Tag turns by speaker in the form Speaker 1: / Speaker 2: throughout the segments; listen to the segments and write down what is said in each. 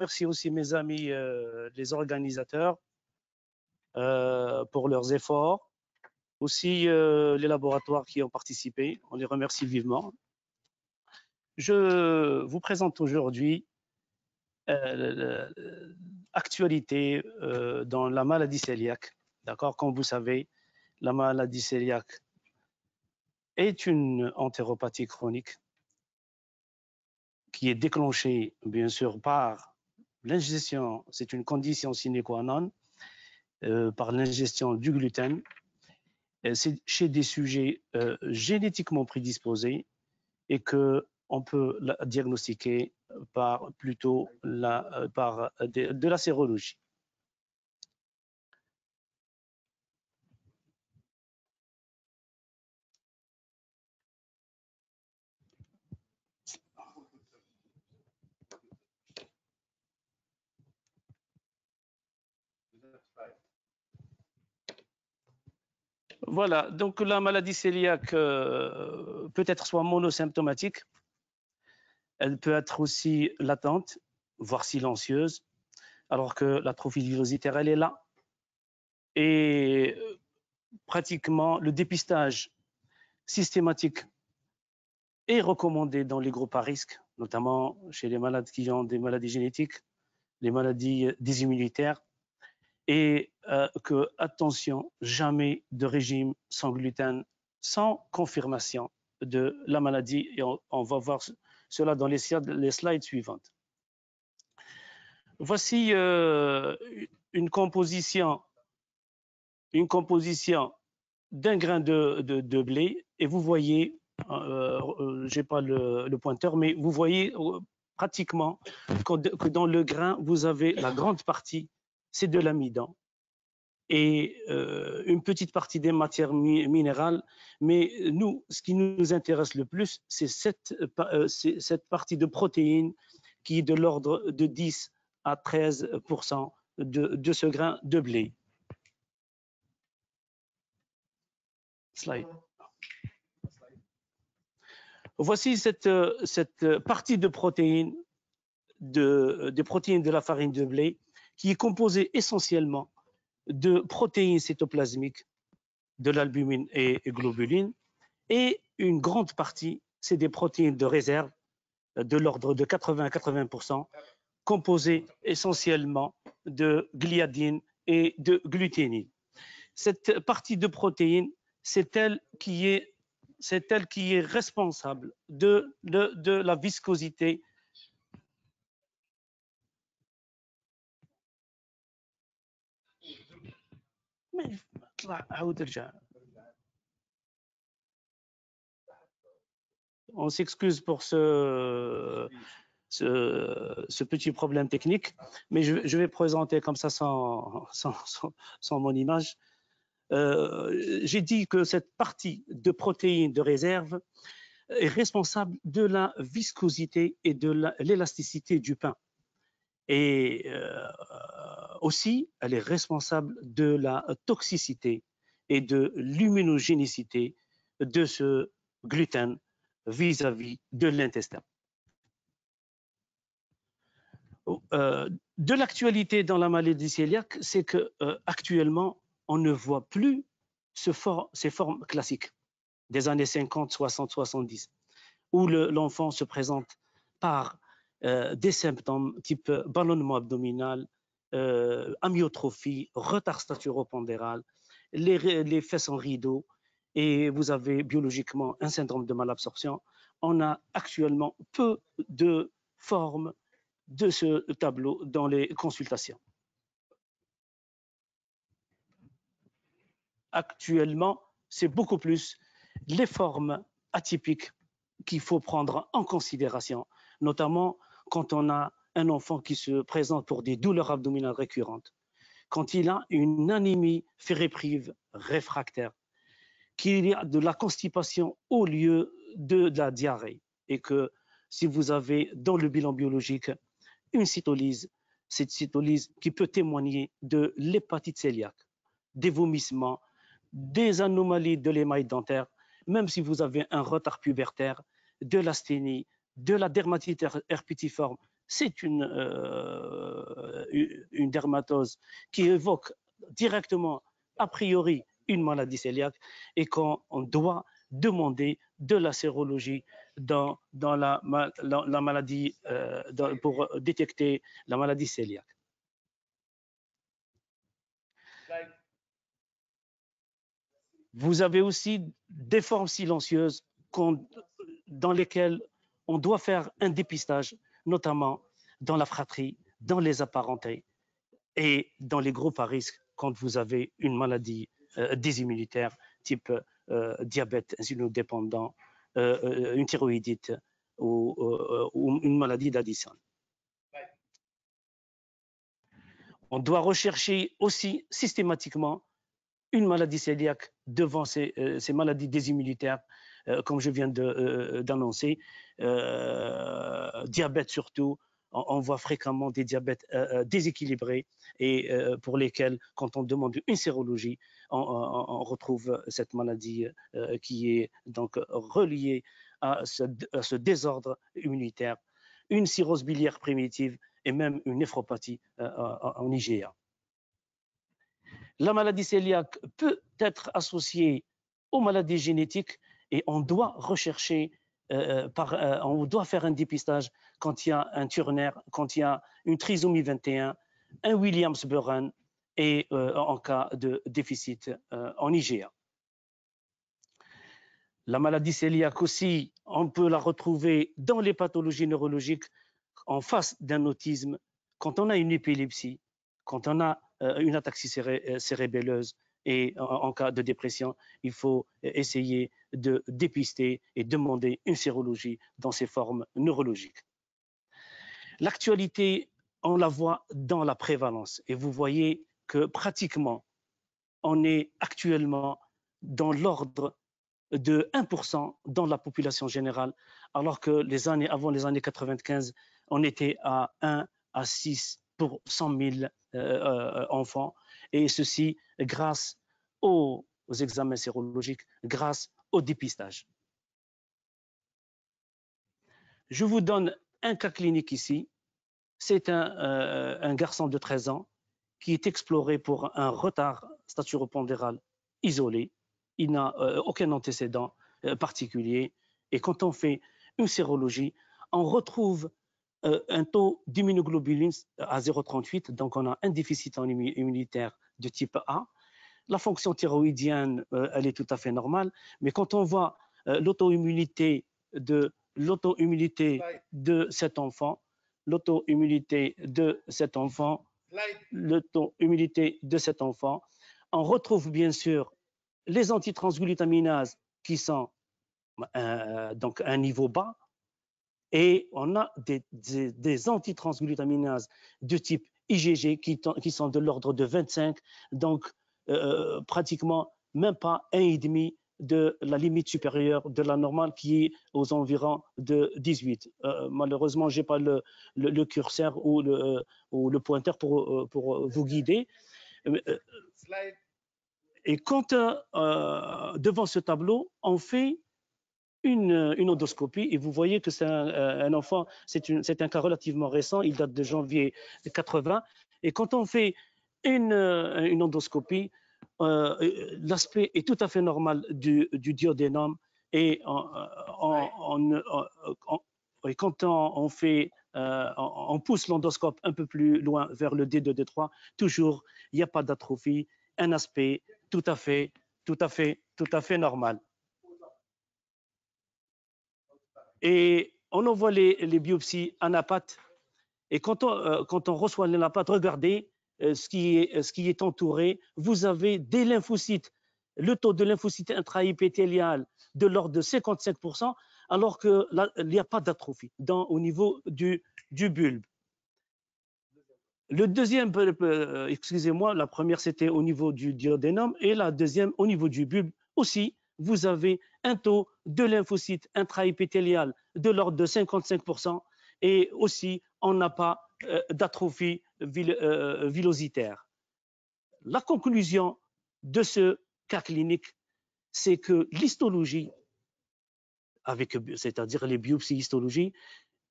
Speaker 1: remercie aussi mes amis les organisateurs pour leurs efforts, aussi les laboratoires qui ont participé, on les remercie vivement. Je vous présente aujourd'hui l'actualité dans la maladie cœliaque. D'accord, comme vous savez, la maladie cœliaque est une entéropathie chronique qui est déclenchée, bien sûr, par l'ingestion, c'est une condition sine qua non, par l'ingestion du gluten. C'est chez des sujets génétiquement prédisposés et qu'on peut la diagnostiquer par plutôt de la sérologie. Voilà, donc la maladie cœliaque peut être soit monosymptomatique, elle peut être aussi latente, voire silencieuse, alors que l'atrophie villositaire, elle est là. Et pratiquement, le dépistage systématique est recommandé dans les groupes à risque, notamment chez les malades qui ont des maladies génétiques, les maladies désimmunitaires, et que, attention, jamais de régime sans gluten, sans confirmation de la maladie. Et on va voir cela dans les slides suivantes. Voici une composition d'un grain de blé, et vous voyez, je n'ai pas le pointeur, mais vous voyez pratiquement que dans le grain, vous avez la grande partie, c'est de l'amidon, et une petite partie des matières minérales. Mais nous, ce qui nous intéresse le plus, c'est cette partie de protéines qui est de l'ordre de 10 à 13% de ce grain de blé. Slide. Voici cette partie de protéines, des protéines de la farine de blé, qui est composée essentiellement de protéines cytoplasmiques, de l'albumine et globuline, et une grande partie, c'est des protéines de réserve de l'ordre de 80 à 80%, composées essentiellement de gliadine et de gluténine. Cette partie de protéines, c'est elle qui est responsable de la viscosité On s'excuse pour ce petit problème technique, mais je vais présenter comme ça sans mon image. J'ai dit que cette partie de protéines de réserve est responsable de la viscosité et de l'élasticité du pain. Et aussi, elle est responsable de la toxicité et de l'immunogénicité de ce gluten vis-à-vis de l'intestin. De l'actualité dans la maladie cœliaque, c'est que actuellement, on ne voit plus ces formes classiques des années 50, 60, 70, où l'enfant se présente par des symptômes type ballonnement abdominal, amyotrophie, retard staturo-pondéral, les fesses en rideau, et vous avez biologiquement un syndrome de malabsorption. On a actuellement peu de formes de ce tableau dans les consultations. Actuellement, c'est beaucoup plus les formes atypiques qu'il faut prendre en considération, notamment quand on a un enfant qui se présente pour des douleurs abdominales récurrentes, quand il a une anémie féréprive réfractaire, qu'il y a de la constipation au lieu de la diarrhée, et que si vous avez dans le bilan biologique une cytolyse, cette cytolyse qui peut témoigner de l'hépatite cœliaque, des vomissements, des anomalies de l'émail dentaire, même si vous avez un retard pubertaire, de l'asthénie, de la dermatite herpétiforme, c'est une dermatose qui évoque directement, a priori, une maladie cœliaque et qu'on doit demander de la sérologie dans la maladie, pour détecter la maladie cœliaque. Vous avez aussi des formes silencieuses dans lesquelles on doit faire un dépistage, notamment dans la fratrie, dans les apparentés et dans les groupes à risque quand vous avez une maladie désimmunitaire type diabète insulinodépendant, une thyroïdite ou une maladie d'Addison. On doit rechercher aussi systématiquement une maladie cœliaque devant ces maladies désimmunitaires, comme je viens d'annoncer, diabète surtout. On voit fréquemment des diabètes déséquilibrés et pour lesquels, quand on demande une sérologie, on retrouve cette maladie qui est donc reliée à ce désordre immunitaire, une cirrhose biliaire primitive et même une néphropathie en IgA. La maladie cœliaque peut être associée aux maladies génétiques et on doit rechercher, on doit faire un dépistage quand il y a un Turner, quand il y a une trisomie 21, un Williams-Burren et en cas de déficit en IgA. La maladie cœliaque aussi, on peut la retrouver dans les pathologies neurologiques en face d'un autisme, quand on a une épilepsie, quand on a une ataxie cérébelleuse et en cas de dépression, il faut essayer de dépister et demander une sérologie dans ces formes neurologiques. L'actualité, on la voit dans la prévalence et vous voyez que pratiquement, on est actuellement dans l'ordre de 1% dans la population générale, alors que avant les années 95, on était à 1 à 6 pour 100 000 enfants, et ceci grâce aux examens sérologiques, grâce au dépistage. Je vous donne un cas clinique ici. C'est un garçon de 13 ans qui est exploré pour un retard staturopondéral isolé. Il n'a aucun antécédent particulier. Et quand on fait une sérologie, on retrouve un taux d'immunoglobulines à 0,38, donc on a un déficit immunitaire de type A. La fonction thyroïdienne, elle est tout à fait normale, mais quand on voit l'auto-immunité de cet enfant, on retrouve bien sûr les antitransglutaminases qui sont donc à un niveau bas, et on a des antitransglutaminases de type IgG qui sont de l'ordre de 25, donc pratiquement même pas 1,5 de la limite supérieure de la normale qui est aux environs de 18. Malheureusement, je n'ai pas le curseur ou le pointeur pour vous guider. Et quand devant ce tableau, on fait une endoscopie et vous voyez que c'est un enfant, c'est un cas relativement récent, il date de janvier 80. Et quand on fait une endoscopie, l'aspect est tout à fait normal du duodénum, et quand on pousse l'endoscope un peu plus loin vers le D2, D3, toujours il n'y a pas d'atrophie, un aspect tout à fait normal. Et on envoie les biopsies anapates. Et quand on reçoit l'anapate, regardez ce qui est entouré. Vous avez des lymphocytes, le taux de lymphocytes intraépithéliales de l'ordre de 55%, alors qu'il n'y a pas d'atrophie au niveau du bulbe. Le deuxième, excusez-moi, la première c'était au niveau du duodénum et la deuxième au niveau du bulbe aussi. Vous avez un taux de lymphocytes intraépithéliales de l'ordre de 55%, et aussi on n'a pas d'atrophie villositaire. La conclusion de ce cas clinique, c'est que l'histologie, c'est-à-dire les biopsies histologie,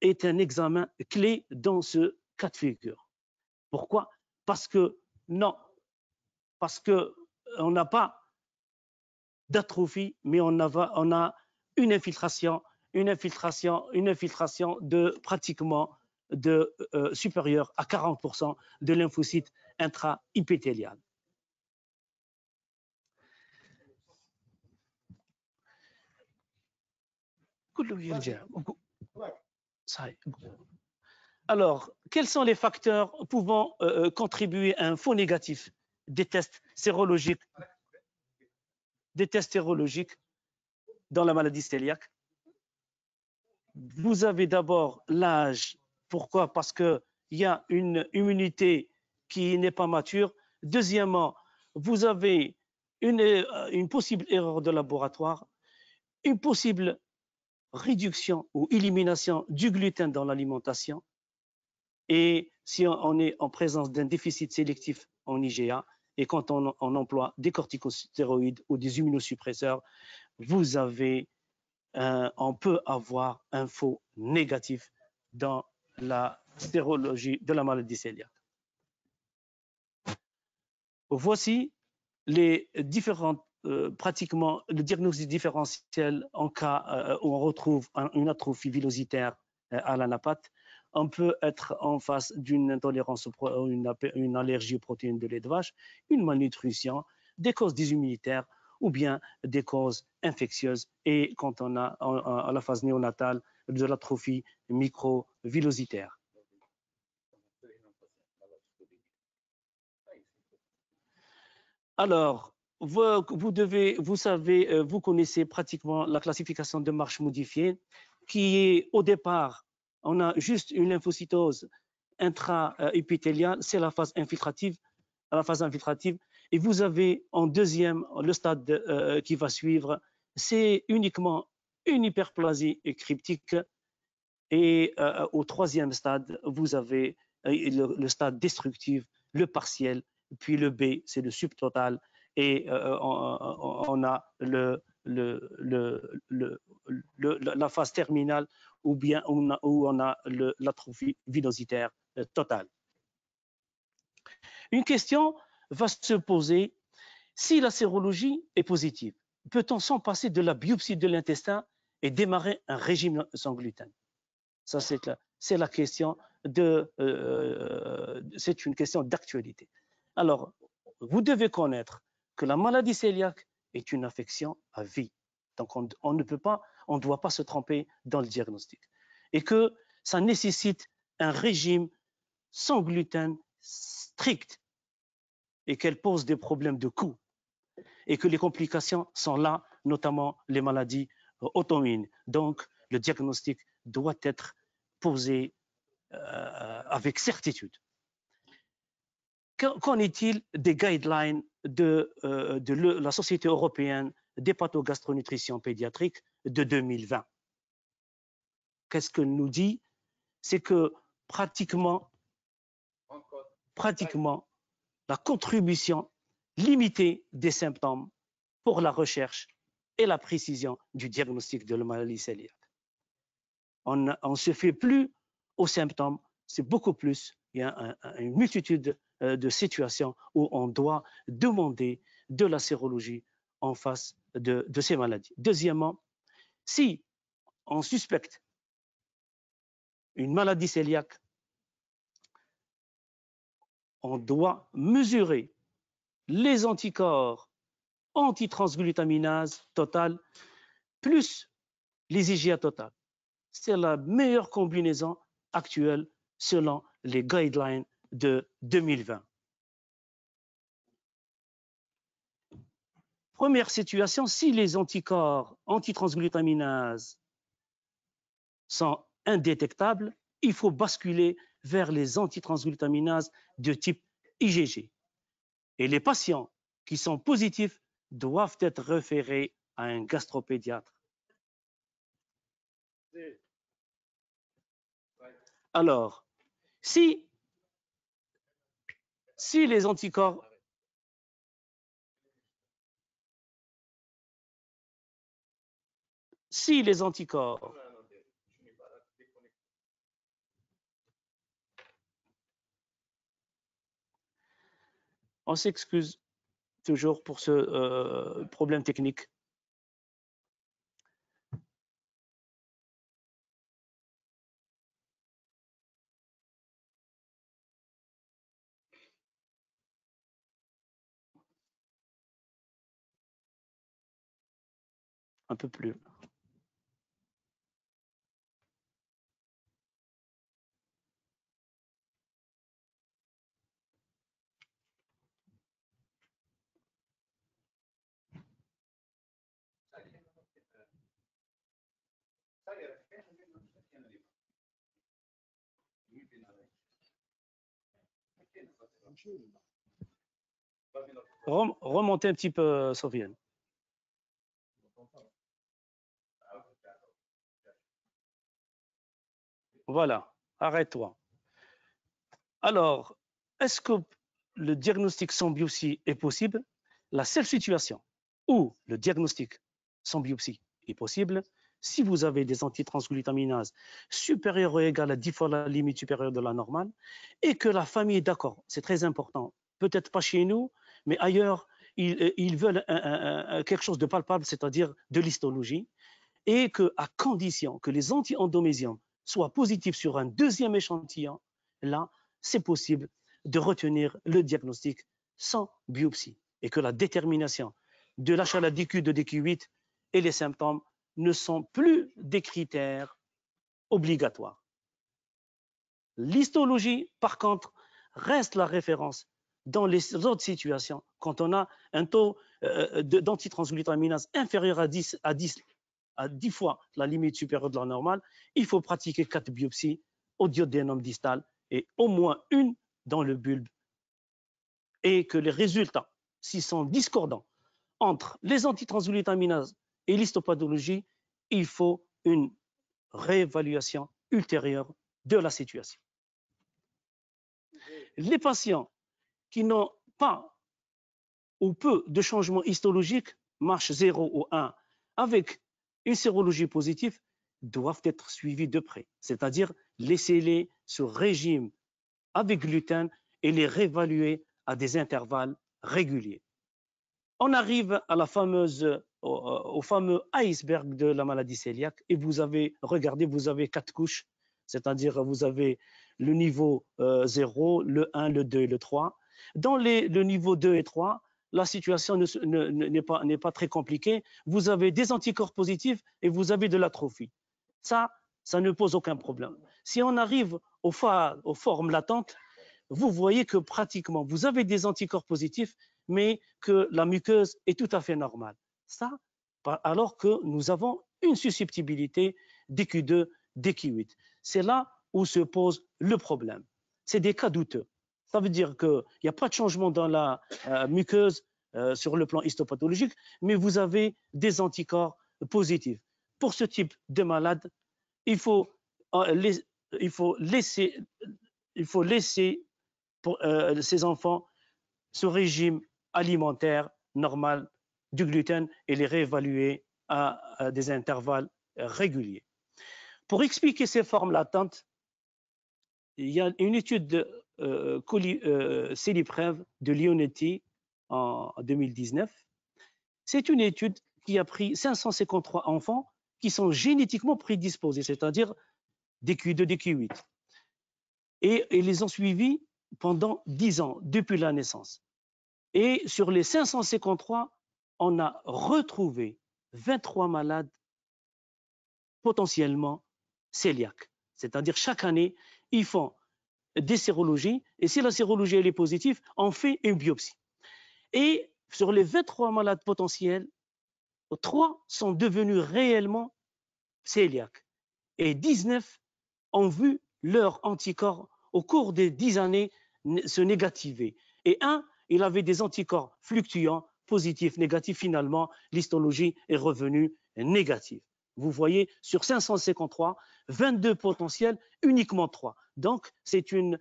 Speaker 1: est un examen clé dans ce cas de figure. Pourquoi? Parce que on n'a pas d'atrophie, mais on a une infiltration de pratiquement supérieure à 40% de lymphocytes intra-épithéliales. Alors, quels sont les facteurs pouvant contribuer à un faux négatif des tests sérologiques dans la maladie cœliaque? Vous avez d'abord l'âge. Pourquoi? Parce qu'il y a une immunité qui n'est pas mature. Deuxièmement, vous avez une possible erreur de laboratoire, une possible réduction ou élimination du gluten dans l'alimentation. Et si on est en présence d'un déficit sélectif en IgA, et quand on emploie des corticostéroïdes ou des immunosuppresseurs, on peut avoir un faux négatif dans la sérologie de la maladie cœliaque. Voici les différentes, pratiquement le diagnostic différentiel en cas où on retrouve une atrophie villositaire à l'anapate. On peut être en face d'une intolérance ou une allergie aux protéines de lait de vache, une malnutrition, des causes désimmunitaires ou bien des causes infectieuses. Et quand on a à la phase néonatale de l'atrophie microvillositaire. Alors, vous connaissez pratiquement la classification de Marsh modifiée, qui est au départ, on a juste une lymphocytose intra-épithéliale, c'est la phase infiltrative. Et vous avez en deuxième, le stade qui va suivre, c'est uniquement une hyperplasie cryptique. Et au troisième stade, vous avez le stade destructif, le partiel, puis le B, c'est le subtotal, et on a la phase terminale où on a l'atrophie villositaire totale. Une question va se poser: si la sérologie est positive, peut-on s'en passer de la biopsie de l'intestin et démarrer un régime sans gluten? Ça, c'est la question c'est une question d'actualité. Alors, vous devez connaître que la maladie cœliaque est une affection à vie. Donc, on ne doit pas se tromper dans le diagnostic. Et que ça nécessite un régime sans gluten strict et qu'elle pose des problèmes de coût. Et que les complications sont là, notamment les maladies auto-immunes. Donc, le diagnostic doit être posé avec certitude. Qu'en est-il des guidelines de la Société européenne d'hépatogastronutrition pédiatrique de 2020? Qu'est-ce que nous dit? C'est que pratiquement la contribution limitée des symptômes pour la recherche et la précision du diagnostic de la maladie cœliaque. On ne se fait plus aux symptômes, c'est beaucoup plus. Il y a une multitude de situations où on doit demander de la sérologie en face de ces maladies. Deuxièmement, si on suspecte une maladie cœliaque, on doit mesurer les anticorps antitransglutaminase totale plus les IgA totales. C'est la meilleure combinaison actuelle selon les guidelines de 2020. Première situation, si les anticorps antitransglutaminase sont indétectables, il faut basculer vers les antitransglutaminases de type IgG. Et les patients qui sont positifs doivent être référés à un gastropédiatre. Alors, si les anticorps On s'excuse toujours pour ce problème technique. Un peu plus. Remontez un petit peu, Sofiane. Voilà, arrête-toi. Alors, est-ce que le diagnostic sans biopsie est possible? La seule situation où le diagnostic sans biopsie est possible, si vous avez des antitransglutaminases supérieures ou égales à 10 fois la limite supérieure de la normale et que la famille est d'accord, c'est très important, peut-être pas chez nous, mais ailleurs, ils veulent quelque chose de palpable, c'est-à-dire de l'histologie, et qu'à condition que les anti-endomésiums soient positifs sur un deuxième échantillon, là, c'est possible de retenir le diagnostic sans biopsie et que la détermination de l'HLA-DQ de DQ8 et les symptômes ne sont plus des critères obligatoires. L'histologie, par contre, reste la référence dans les autres situations. Quand on a un taux d'antitransglutaminase inférieur à 10 fois la limite supérieure de la normale, il faut pratiquer 4 biopsies au duodénum distal et au moins une dans le bulbe. Et que les résultats, s'ils sont discordants entre les antitransglutaminases et l'histopathologie, il faut une réévaluation ultérieure de la situation. Les patients qui n'ont pas ou peu de changements histologiques, marche 0 ou 1, avec une sérologie positive, doivent être suivis de près, c'est-à-dire laisser-les sur régime avec gluten et les réévaluer à des intervalles réguliers. On arrive à au fameux iceberg de la maladie cœliaque et vous avez, regardez, vous avez 4 couches, c'est-à-dire vous avez le niveau 0, le 1, le 2 et le 3. Dans le niveau 2 et 3, la situation n'est pas très compliquée. Vous avez des anticorps positifs et vous avez de l'atrophie. Ça ne pose aucun problème. Si on arrive aux formes latentes, vous voyez que pratiquement, vous avez des anticorps positifs, mais que la muqueuse est tout à fait normale. Ça, alors que nous avons une susceptibilité DQ2, DQ8. C'est là où se pose le problème. C'est des cas douteux. Ça veut dire qu'il n'y a pas de changement dans la muqueuse sur le plan histopathologique, mais vous avez des anticorps positifs. Pour ce type de malade, il faut laisser pour ces enfants ce régime alimentaire normal du gluten et les réévaluer à des intervalles réguliers. Pour expliquer ces formes latentes, il y a une étude de Celipreve de Leonetti en 2019. C'est une étude qui a pris 553 enfants qui sont génétiquement prédisposés, c'est-à-dire DQ2, DQ8. Et ils les ont suivis pendant 10 ans, depuis la naissance. Et sur les 553, on a retrouvé 23 malades potentiellement cœliaques. C'est-à-dire chaque année, ils font des sérologies et si la sérologie elle est positive, on fait une biopsie. Et sur les 23 malades potentiels, 3 sont devenus réellement cœliaques et 19 ont vu leur anticorps au cours des 10 années se négativer. Et un, il avait des anticorps fluctuants, positifs, négatifs. Finalement, l'histologie est revenue négative. Vous voyez, sur 553, 22 potentiels, uniquement 3. Donc, c'est une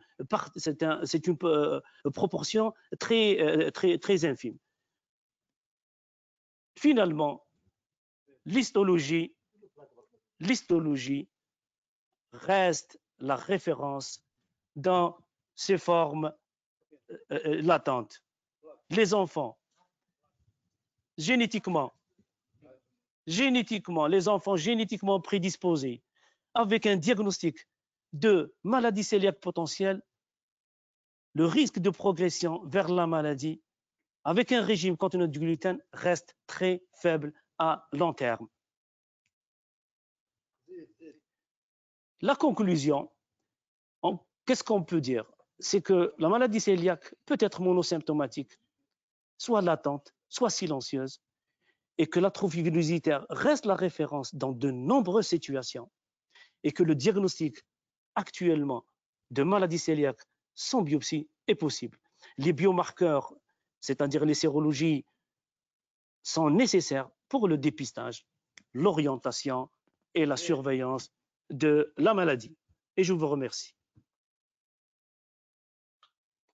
Speaker 1: proportion très infime. Finalement, l'histologie reste la référence dans ces formes latentes. les enfants, génétiquement, les enfants génétiquement prédisposés, avec un diagnostic de maladie cœliaque potentielle, le risque de progression vers la maladie avec un régime continu du gluten reste très faible à long terme. La conclusion, qu'est-ce qu'on peut dire? C'est que la maladie cœliaque peut être monosymptomatique, soit latente, soit silencieuse, et que l'atrophie villositaire reste la référence dans de nombreuses situations, et que le diagnostic actuellement de maladie cœliaque sans biopsie est possible. Les biomarqueurs, c'est-à-dire les sérologies, sont nécessaires pour le dépistage, l'orientation et la surveillance de la maladie. Et je vous remercie.